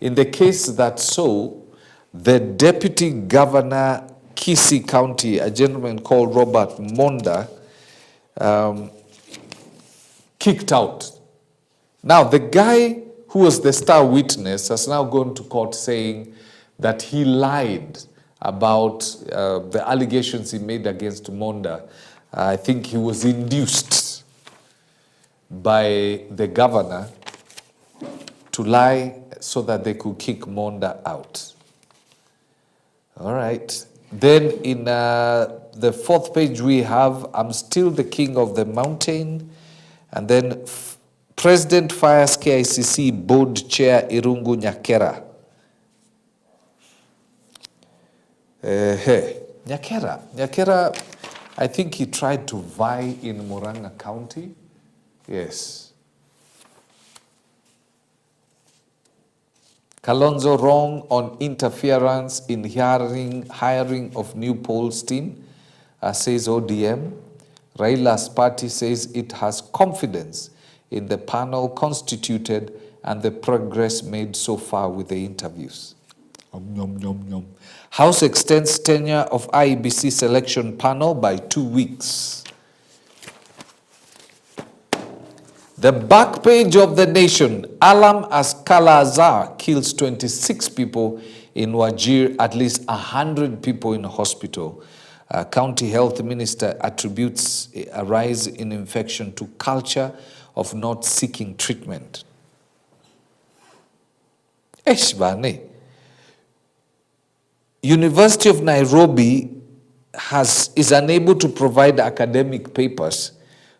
In the case that so, the deputy governor, Kisii County, a gentleman called Robert Monda, kicked out. Now, the guy who was the star witness has now gone to court saying that he lied about the allegations he made against Monda. I think he was induced by the governor to lie so that they could kick Monda out. All right. Then in the fourth page we have, I'm still the king of the mountain. And then President fires KICC board chair Irungu Nyakera. Nyakera, I think he tried to vie in Murang'a County. Yes. Kalonzo wrong on interference in hiring of new polls team, says ODM. Raila's party says it has confidence in the panel constituted and the progress made so far with the interviews. House extends tenure of IEBC selection panel by 2 weeks. The back page of the Nation, Alam as Kala Azar kills 26 people in Wajir, at least 100 people in hospital. County Health Minister attributes a rise in infection to culture of not seeking treatment. Eshbane. University of Nairobi is unable to provide academic papers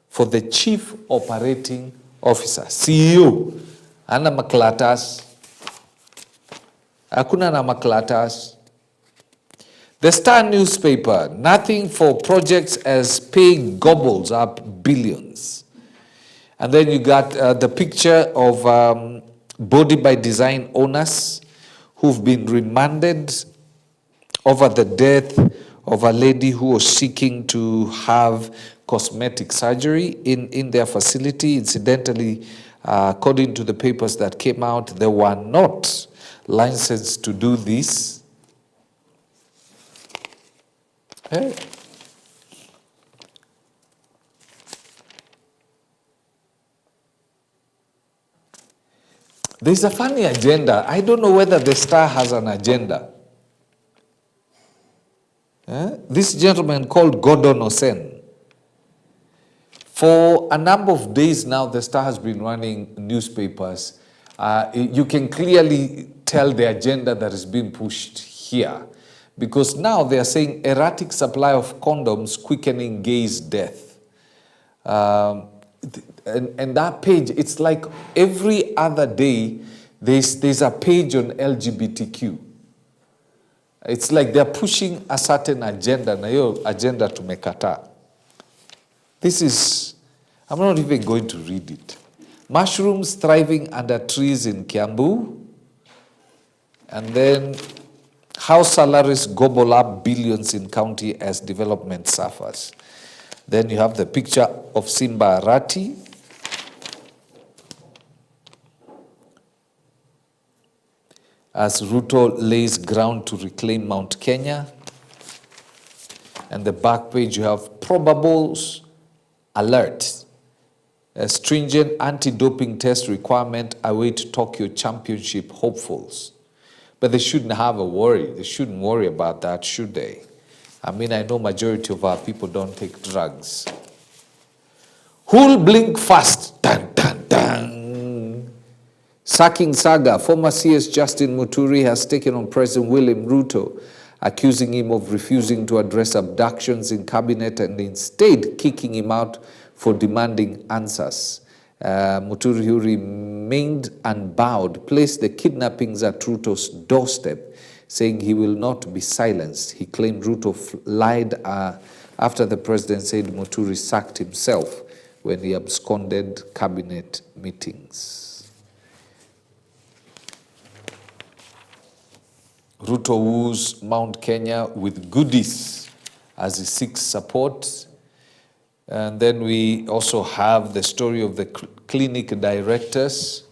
for the chief operating officer, CEO. Ana maklatas. Hakuna na maklatas. The Star newspaper, nothing for projects as pay gobbles up billions. And then you got the picture of Body by Design owners who've been remanded over the death of a lady who was seeking to have cosmetic surgery in their facility. Incidentally, according to the papers that came out, they were not licensed to do this. Hey. There's a funny agenda. I don't know whether the Star has an agenda. This gentleman called Gordon Osen. For a number of days now, the Star has been running newspapers. You can clearly tell the agenda that is being pushed here. Because now they are saying erratic supply of condoms quickening gay's death. And that page, it's like every other day, there's a page on LGBTQ. It's like they're pushing a certain agenda, na yo agenda tumekata. This is, I'm not even going to read it. Mushrooms thriving under trees in Kiambu. And then house salaries gobble up billions in county as development suffers. Then you have the picture of Simba Arati. As RUTO lays ground to reclaim Mount Kenya. And the back page you have probables alert. A stringent anti-doping test requirement await Tokyo Championship hopefuls. But they shouldn't have a worry. They shouldn't worry about that, should they? I mean, I know majority of our people don't take drugs. Who'll blink fast? Dun, dun, dun. Sacking saga. Former CS Justin MUTURI has taken on President William RUTO, accusing him of refusing to address abductions in cabinet and instead kicking him out for demanding answers. MUTURI, who remained unbowed, placed the kidnappings at RUTO's doorstep, saying he will not be silenced. He claimed RUTO lied after the president said MUTURI sacked himself when he absconded cabinet meetings. RUTO woos Mount Kenya with goodies as he seeks support. And then we also have the story of the clinic directors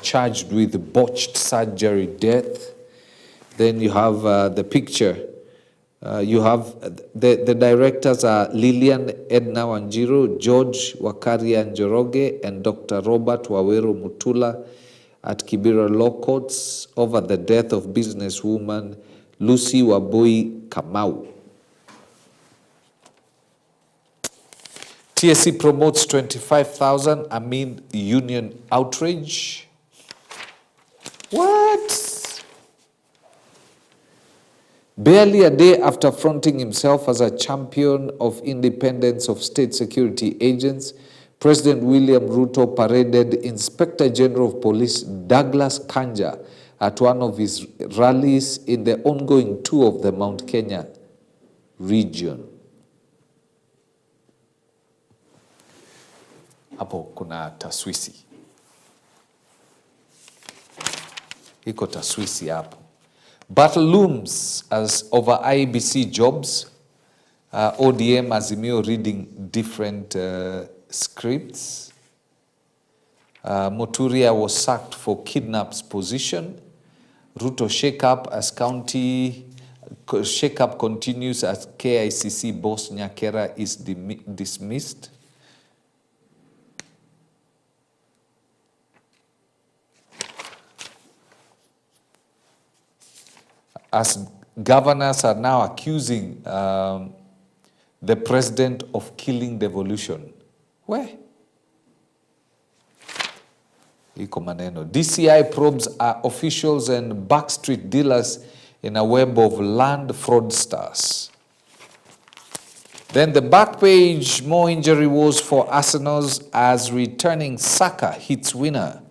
charged with botched surgery death. Then you have the picture. You have the directors are Lilian Edna Wanjiru, George Wakaria Njoroge, and Dr. Robert Waweru Mutula at Kibera Law Courts over the death of businesswoman Lucy Wabui Kamau. TSC promotes 25,000 amid union outrage. What? Barely a day after fronting himself as a champion of independence of state security agents, President William Ruto paraded Inspector General of Police Douglas Kanja at one of his rallies in the ongoing tour of the Mount Kenya region. Hapo kuna taswisi. Iko taswisi hapo. Battle looms as over IBC jobs. ODM Azimio reading different scripts. MUTURI was sacked for kidnaps position. RUTO shake-up as county shake-up continues as KICC boss Nyakera is dismissed. As governors are now accusing the president of killing devolution. Where? Iko maneno. DCI probes officials and backstreet dealers in a web of land fraudsters. Then the back page, more injury woes for Arsenal's as returning Saka hits winner.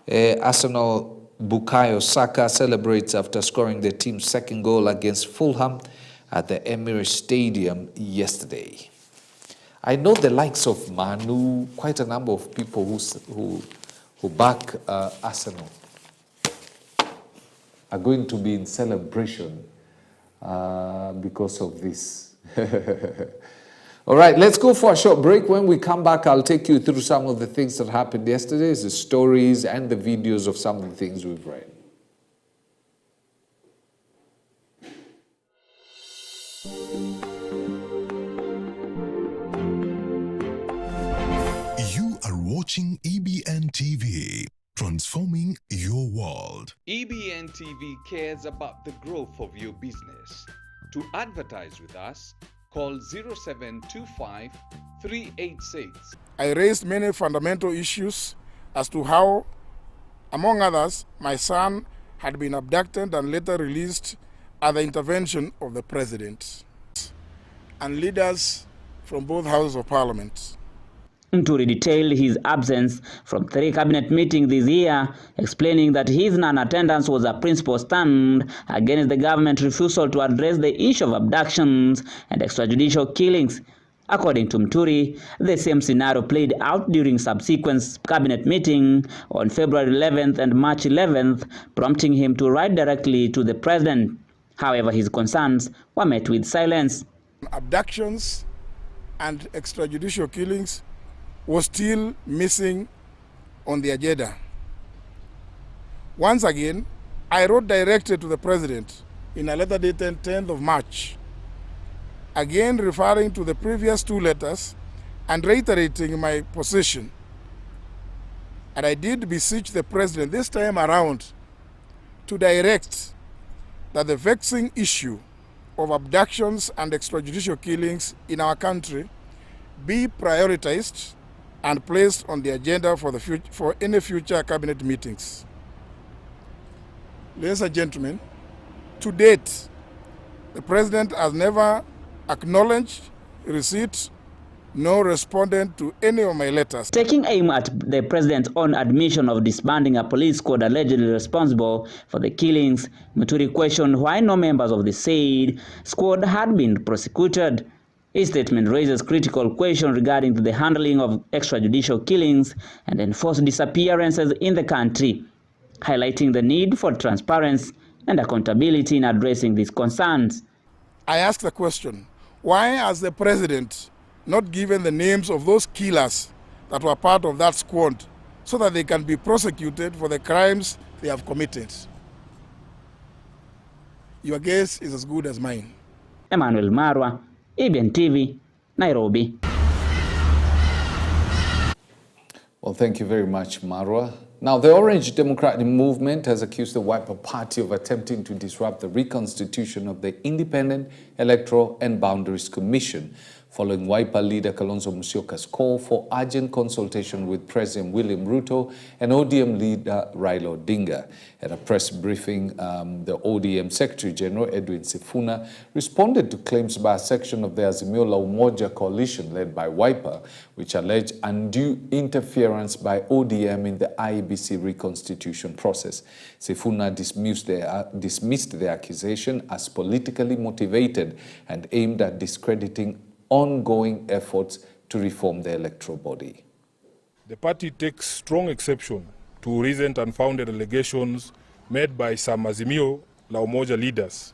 Arsenal Bukayo Saka celebrates after scoring the team's second goal against Fulham at the Emirates Stadium yesterday. I know the likes of Manu, quite a number of people who back Arsenal are going to be in celebration because of this. All right, let's go for a short break. When we come back, I'll take you through some of the things that happened yesterday, the stories and the videos of some of the things we've read. You are watching EBN TV, transforming your world. EBN TV cares about the growth of your business. To advertise with us, call 0725 386. I raised many fundamental issues as to how, among others, my son had been abducted and later released at the intervention of the president and leaders from both houses of parliament. MUTURI detailed his absence from 3 cabinet meetings this year, explaining that his non-attendance was a principal stand against the government's refusal to address the issue of abductions and extrajudicial killings. According to MUTURI, the same scenario played out during subsequent cabinet meeting on February 11th and March 11th, prompting him to write directly to the president. However, his concerns were met with silence. Abductions and extrajudicial killings was still missing on the agenda. Once again, I wrote directly to the president in a letter dated 10th of March, again referring to the previous 2 letters and reiterating my position. And I did beseech the president this time around to direct that the vexing issue of abductions and extrajudicial killings in our country be prioritized and placed on the agenda for any future cabinet meetings. Ladies and gentlemen, to date, the president has never acknowledged receipt nor responded to any of my letters. Taking aim at the president's own admission of disbanding a police squad allegedly responsible for the killings, MUTURI questioned why no members of the said squad had been prosecuted. His statement raises critical questions regarding the handling of extrajudicial killings and enforced disappearances in the country, highlighting the need for transparency and accountability in addressing these concerns. I ask the question, why has the president not given the names of those killers that were part of that squad so that they can be prosecuted for the crimes they have committed. Your guess is as good as mine. Emmanuel Marwa, EBN TV, Nairobi. Well, thank you very much, Marwa. Now, the Orange Democratic Movement has accused the Wiper Party of attempting to disrupt the reconstitution of the Independent Electoral and Boundaries Commission, following Wiper leader Kalonzo Musyoka's call for urgent consultation with President William Ruto and ODM leader Raila Odinga. At a press briefing, the ODM Secretary General Edwin Sifuna responded to claims by a section of the Azimio la Umoja coalition led by Wiper, which alleged undue interference by ODM in the IEBC reconstitution process. Sifuna dismissed the accusation as politically motivated and aimed at discrediting ongoing efforts to reform the electoral body. The party takes strong exception to recent unfounded allegations made by some Azimio la Umoja leaders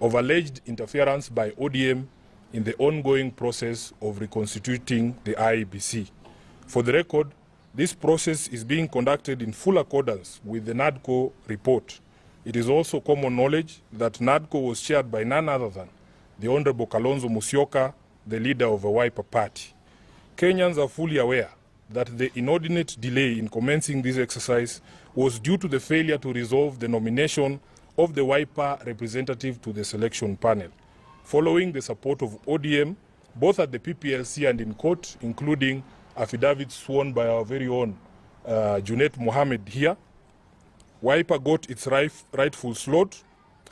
of alleged interference by ODM in the ongoing process of reconstituting the IEBC. For the record, this process is being conducted in full accordance with the NADCO report. It is also common knowledge that NADCO was chaired by none other than the Honorable Kalonzo Musyoka, the leader of the Wiper Party. Kenyans are fully aware that the inordinate delay in commencing this exercise was due to the failure to resolve the nomination of the Wiper representative to the selection panel. Following the support of ODM, both at the PPLC and in court, including affidavits sworn by our very own Junet Mohammed here, Wiper got its rightful slot,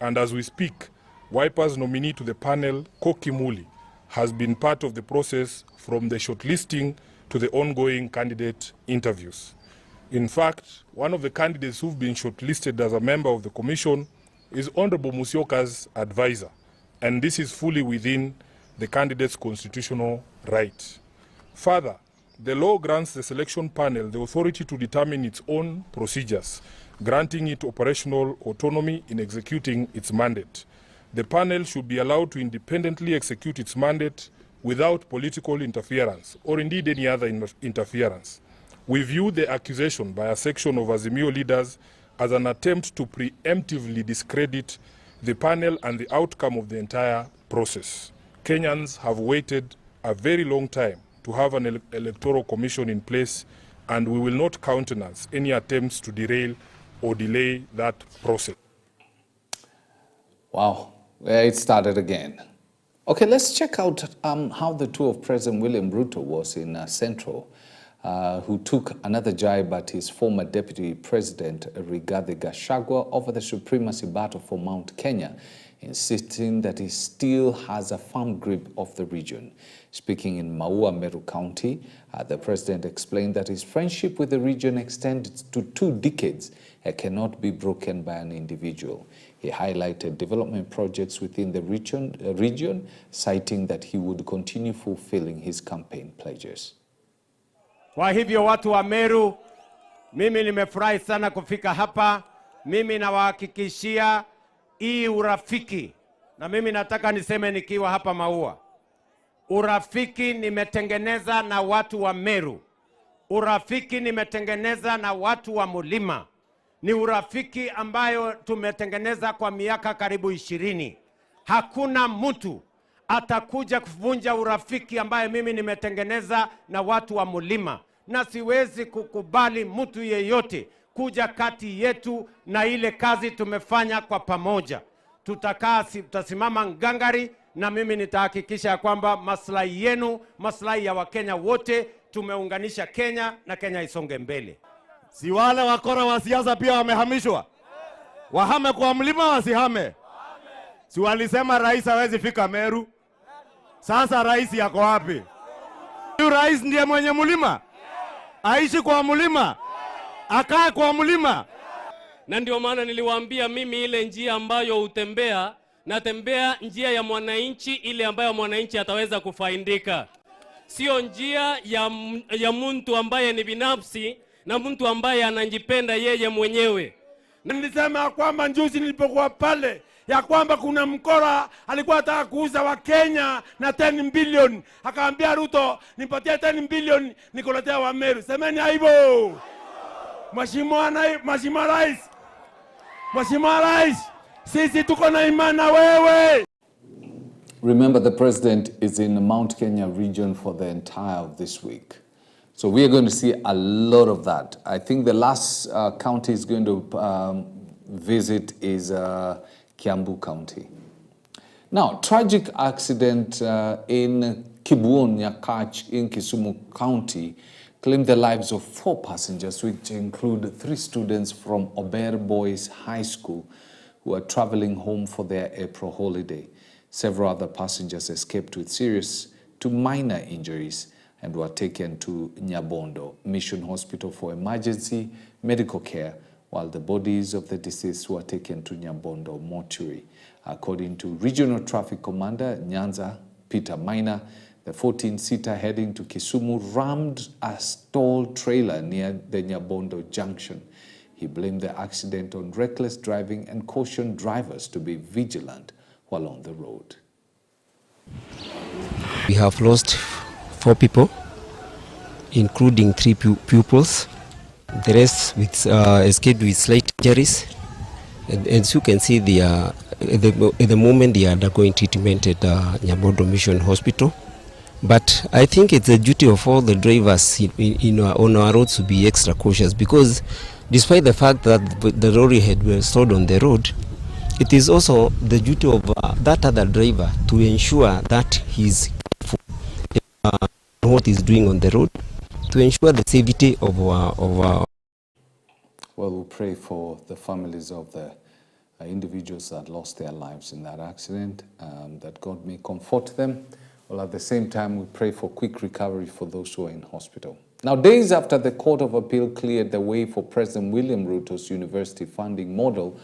and as we speak, Wiper's nominee to the panel, Koki Muli, has been part of the process from the shortlisting to the ongoing candidate interviews. In fact, one of the candidates who've been shortlisted as a member of the commission is Honorable Musyoka's advisor, and this is fully within the candidate's constitutional right. Further, the law grants the selection panel the authority to determine its own procedures, granting it operational autonomy in executing its mandate. The panel should be allowed to independently execute its mandate without political interference or indeed any other interference. We view the accusation by a section of Azimio leaders as an attempt to preemptively discredit the panel and the outcome of the entire process. Kenyans have waited a very long time to have an electoral commission in place, and we will not countenance any attempts to derail or delay that process. Wow, it started again. Okay, let's check out how the tour of President William Ruto was in Central, who took another jibe at his former Deputy President Rigathi Gachagua over the supremacy battle for Mount Kenya, insisting that he still has a firm grip of the region. Speaking in Maua, Meru County, the president explained that his friendship with the region extends to 2 decades and cannot be broken by an individual. He highlighted development projects within the region, citing that he would continue fulfilling his campaign pledges. Kwa hivyo watu wa Meru, mimi nimefurahi sana kufika hapa. Mimi nawahakikishia hii urafiki, na mimi nataka niseme nikiwa hapa Maua, urafiki nimetengeneza na watu wa Meru, urafiki nimetengeneza na watu wa Mulima, ni urafiki ambayo tumetengeneza kwa miaka karibu 20. Hakuna mtu atakuja kuvunja urafiki ambaye mimi nimetengeneza na watu wa Mulima, na siwezi kukubali mtu yeyote kuja kati yetu na ile kazi tumefanya kwa pamoja. Tutasimama ngangari, na mimi nitahakikisha kwamba maslahi yenu, maslahi ya Wakenya wote, tumeunganisha Kenya na Kenya isonge mbele. Si wale wakora wa siasa pia wamehamishwa? Wahame kwa mlima, wasihame? Si walisema rais hawezi fika Meru? Sasa rais yako wapi? Huyu rais ndiye mwenye mlima? Aishi kwa mlima? Akae kwa mlima? Na ndio maana niliwaambia mimi ile njia ambayo utembea, natembea njia ya mwananchi, ile ambayo mwananchi ataweza kufaidika. Sio njia ya mtu ambaye ni binafsi na mtu ambaye anajipenda yeye mwenyewe. Na nilisema kwamba njuzi nilipokuwa pale ya kwamba kuna mkora alikuwa anataka kuuza wa Kenya na 10 billion. Akaambia Ruto, nipatie 10 billion nikuletea wa Meru. Semeni hivyo. Mheshimiwa Rais, sisi tuko na imani na wewe. Remember, the president is in the Mount Kenya region for the entire of this week. So we are going to see a lot of that. I think the last county is going to visit is Kiambu County. Now, tragic accident in Kibuon Nyakach in Kisumu County claimed the lives of 4 passengers, which include 3 students from Ober Boys High School who are traveling home for their April holiday. Several other passengers escaped with serious to minor injuries and were taken to Nyabondo Mission Hospital for emergency medical care, while the bodies of the deceased were taken to Nyabondo MUTURI. According to Regional Traffic Commander Nyanza Peter Maina, the 14-seater heading to Kisumu rammed a stalled trailer near the Nyabondo junction. He blamed the accident on reckless driving and cautioned drivers to be vigilant while on the road. We have lost 4 people, including 3 pupils. The rest with, escaped with slight injuries. And as you can see, they are, at the moment they are undergoing treatment at Nyabondo Mission Hospital. But I think it's the duty of all the drivers on our roads to be extra cautious, because despite the fact that the lorry had been stored on the road, it is also the duty of that other driver to ensure that he's careful what he's doing on the road to ensure the safety of our. Well, we'll pray for the families of the individuals that lost their lives in that accident, that God may comfort them. Well, at the same time, we pray for quick recovery for those who are in hospital. Now, days after the Court of Appeal cleared the way for President William Ruto's university funding model,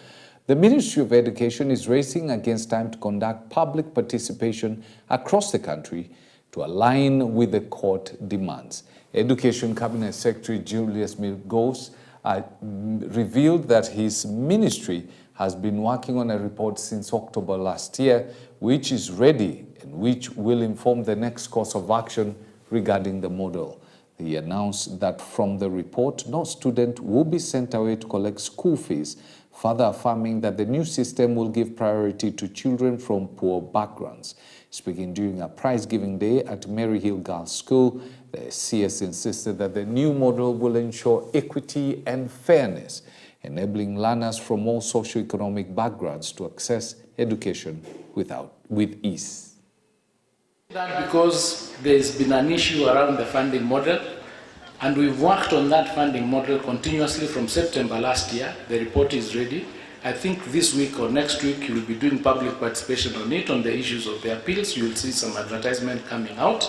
the Ministry of Education is racing against time to conduct public participation across the country to align with the court demands. Education Cabinet Secretary Julius Milgos revealed that his ministry has been working on a report since October last year, which is ready and which will inform the next course of action regarding the model. He announced that from the report, no student will be sent away to collect school fees, further affirming that the new system will give priority to children from poor backgrounds. Speaking during a prize-giving day at Maryhill Girls School, the CS insisted that the new model will ensure equity and fairness, enabling learners from all socio-economic backgrounds to access education with ease. That because there's been an issue around the funding model, and we've worked on that funding model continuously from September last year. The report is ready. I think this week or next week you'll be doing public participation on it, on the issues of the appeals. You'll see some advertisement coming out.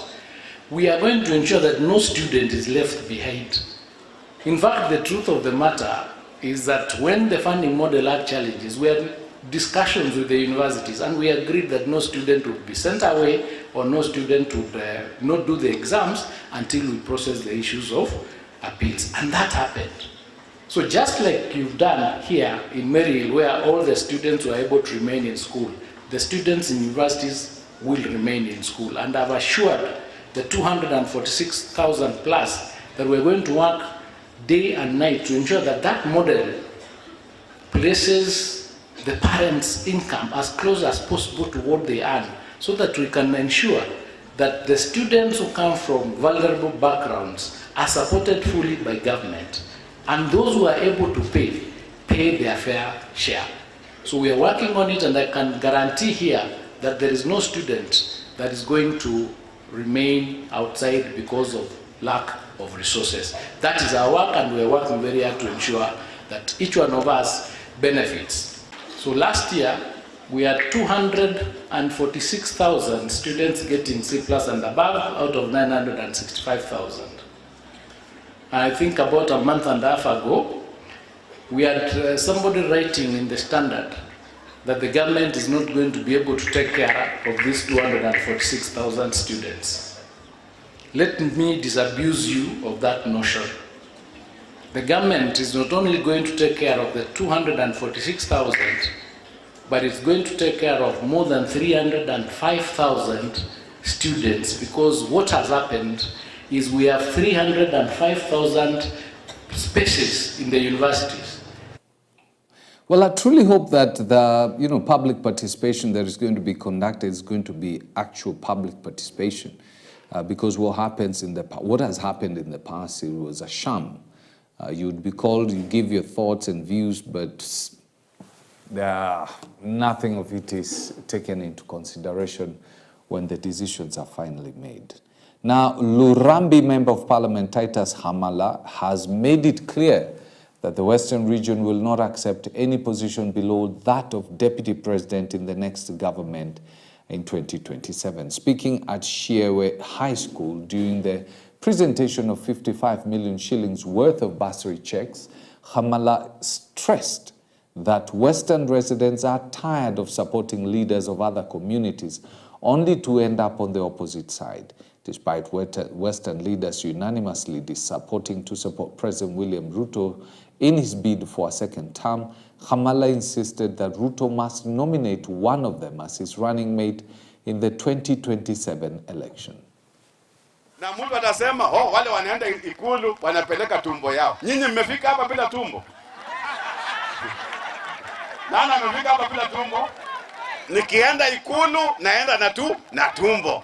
We are going to ensure that no student is left behind. In fact, the truth of the matter is that when the funding model had challenges, we had discussions with the universities, and we agreed that no student would be sent away or no student would not do the exams until we process the issues of appeals. And that happened. So just like you've done here in Maryhill, where all the students were able to remain in school, the students in universities will remain in school. And I've assured the 246,000 plus that we're going to work day and night to ensure that that model places the parents' income as close as possible to what they earn, so that we can ensure that the students who come from vulnerable backgrounds are supported fully by government, and those who are able to pay their fair share. So we are working on it, and I can guarantee here that there is no student that is going to remain outside because of lack of resources. That is our work, and we are working very hard to ensure that each one of us benefits. So last year, we had 246,000 students getting C+ and above out of 965,000. And I think about a month and a half ago, we had somebody writing in the Standard that the government is not going to be able to take care of these 246,000 students. Let me disabuse you of that notion. The government is not only going to take care of the 246,000, but it's going to take care of more than 305,000 students, because what has happened is we have 305,000 spaces in the universities. Well, I truly hope that the public participation that is going to be conducted is going to be actual public participation, because what has happened in the past, it was a sham. You'd be called, you give your thoughts and views, but nothing of it is taken into consideration when the decisions are finally made. Now, Lurambi Member of Parliament Titus Hamala has made it clear that the Western region will not accept any position below that of Deputy President in the next government in 2027. Speaking at Shiewe High School during the presentation of 55 million shillings worth of bursary checks, Hamala stressed that Western residents are tired of supporting leaders of other communities only to end up on the opposite side. Despite Western leaders unanimously supporting President William Ruto in his bid for a second term, Hamala insisted that Ruto must nominate one of them as his running mate in the 2027 election. Na mtu atasema, wale wanaenda ikulu wanapeleka tumbo yao. Nyinyi mmefika hapa bila tumbo? Nani amefika hapa bila tumbo? Nikienda ikulu naenda na tumbo.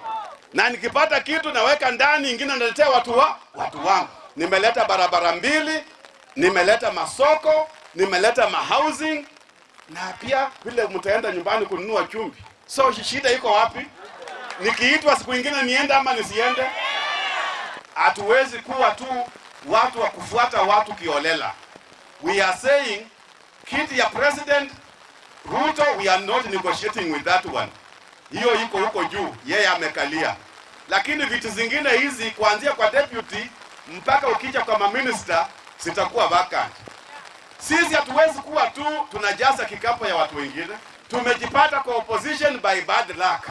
Na nikipata kitu naweka ndani, ingine naletea watu wangu. Nimeleta barabara 2, nimeleta masoko, nimeleta housing, na pia vile mtaenda nyumbani kununua chumvi. So shida iko wapi? Nikiitwa siku nyingine niende ama nisiende? Hatuwezi kuwa tu watu wa kufuata watu kiolela. We are saying kiti ya President Ruto, we are not negotiating with that one. Hiyo iko huko juu, yeye amekalia. Lakini vitu zingine hizi kuanzia kwa deputy mpaka ukija kwa minister sitakuwa vacant. Sisi hatuwezi kuwa tu tunajaza kikapu ya watu wengine. Tumejipata kwa opposition by bad luck.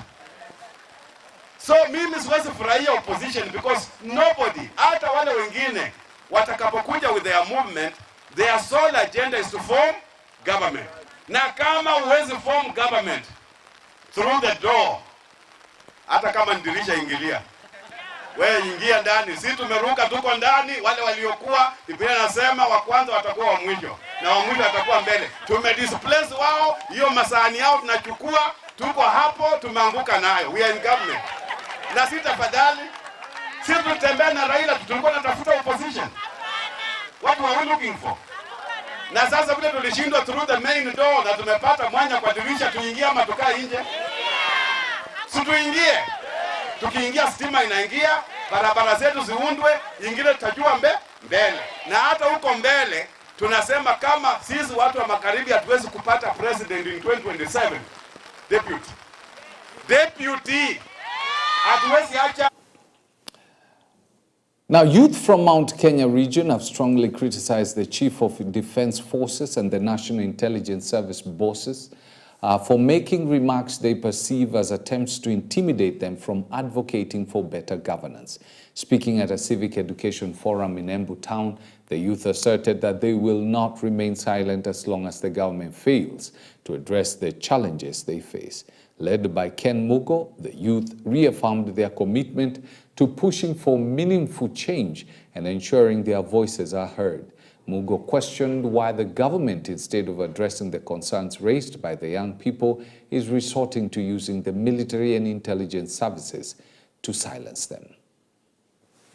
So mimi siwezi furahia opposition because nobody, hata wale wengine watakapokuja with their movement, their sole agenda is to form government. Na kama huwezi form government through the door, hata kama ndirisha ingilia, wewe ingia ndani. Sisi tumeruka, tuko ndani. Wale waliokuwa, Biblia inasema wa kwanza watakuwa wa mwisho na wa mwisho watakuwa mbele. Tumedisplace wao, hiyo masahani yao tunachukua, tuko hapo, tumeanguka nayo. We are in government. Na sisi tafadhali, sisi tutembea na Raila, tulikuwa tunatafuta opposition. What were we looking for? Na sasa vile tulishindwa through the main door na tumepata mwanya kwa dirisha, tuingie ama tukae nje? Si tuingie. Tukiingia stima inaingia, barabara zetu ziundwe, ingine tutajua mbele. Na hata huko mbele tunasema kama sisi watu wa magharibi hatuwezi kupata president in 2027. Deputy. Hatuwezi acha. Now, youth from Mount Kenya region have strongly criticized the Chief of Defense Forces and the National Intelligence Service bosses for making remarks they perceive as attempts to intimidate them from advocating for better governance. Speaking at a civic education forum in Embu town, the youth asserted that they will not remain silent as long as the government fails to address the challenges they face. Led by Ken Mugo, the youth reaffirmed their commitment to pushing for meaningful change and ensuring their voices are heard. Mugo questioned why the government, instead of addressing the concerns raised by the young people, is resorting to using the military and intelligence services to silence them.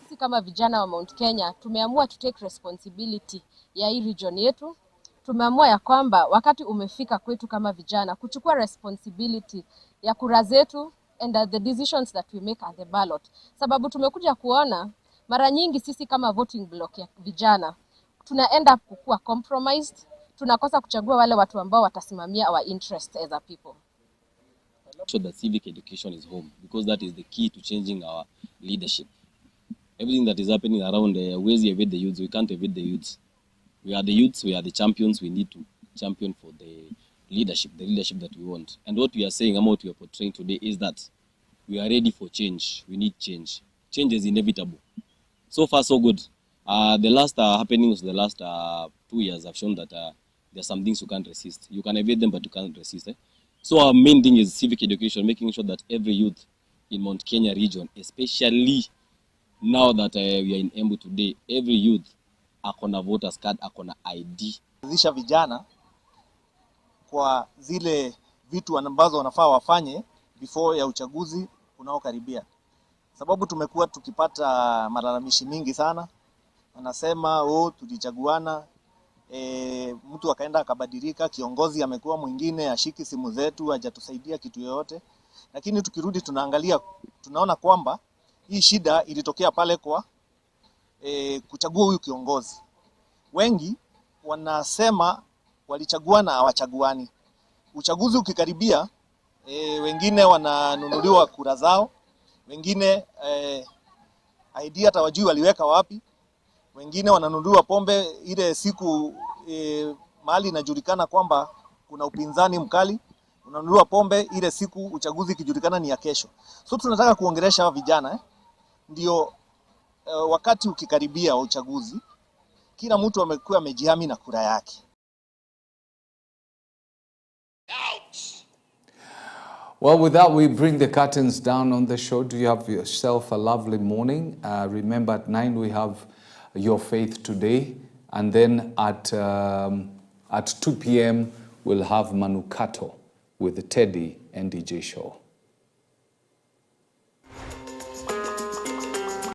Sisi kama vijana wa Mount Kenya tumeamua to take responsibility ya hii region yetu. Tumeamua ya kwamba wakati umefika kwetu kama vijana kuchukua responsibility ya kura zetu and the decisions that we make at the ballot. Sababu tumekuja kuona mara nyingi sisi kama voting block ya vijana tuna end up kukua compromised, tunakosa kuchagua wale watu ambao watasimamia our interests as a people. So that civic education is home, because that is the key to changing our leadership. Everything that is happening around, we evade the youths, we can't evade the youths. We are the youths, we are the champions, we need to champion for the leadership that we want. And what we are saying and what we are portraying today is that we are ready for change, we need change. Change is inevitable. So far so good. The last happenings, the last 2 years have shown that there are some things you can't resist. You can evade them, but you can't resist. So our main thing is civic education, making sure that every youth in Mount Kenya region, especially now that we are in Embu today, every youth akona voters card, akona ID. Zisha vijana kwa zile vitu ambazo wanafaa wafanye before ya uchaguzi unaokaribia. Sababu tumekuwa tukipata malalamishi mingi sana. Wanasema tulichaguana, mtu akaenda akabadilika, kiongozi amekuwa mwingine, ashiki simu zetu, hajatusaidia kitu yoyote. Lakini tukirudi tunaangalia, tunaona kwamba hii shida ilitokea pale kwa kuchagua huyu kiongozi. Wengi wanasema walichagua na hawachaguani. Uchaguzi ukikaribia, wengine wananunuliwa kura zao, wengine ID hata wajui waliweka wapi, wengine wananunuliwa pombe ile siku mahali inajulikana kwamba kuna upinzani mkali, unanunuliwa pombe ile siku uchaguzi ikijulikana ni ya kesho. So tunataka kuongelesha hawa vijana ndio wakati ukikaribia wa uchaguzi, kila mtu amekuwa amejihami na kura yake. Well, with that, we bring the curtains down on the show. Do you have yourself a lovely morning? Remember, at 9 we have Your Faith Today. And then at 2 p.m. we'll have Manukato with the Teddy and DJ show.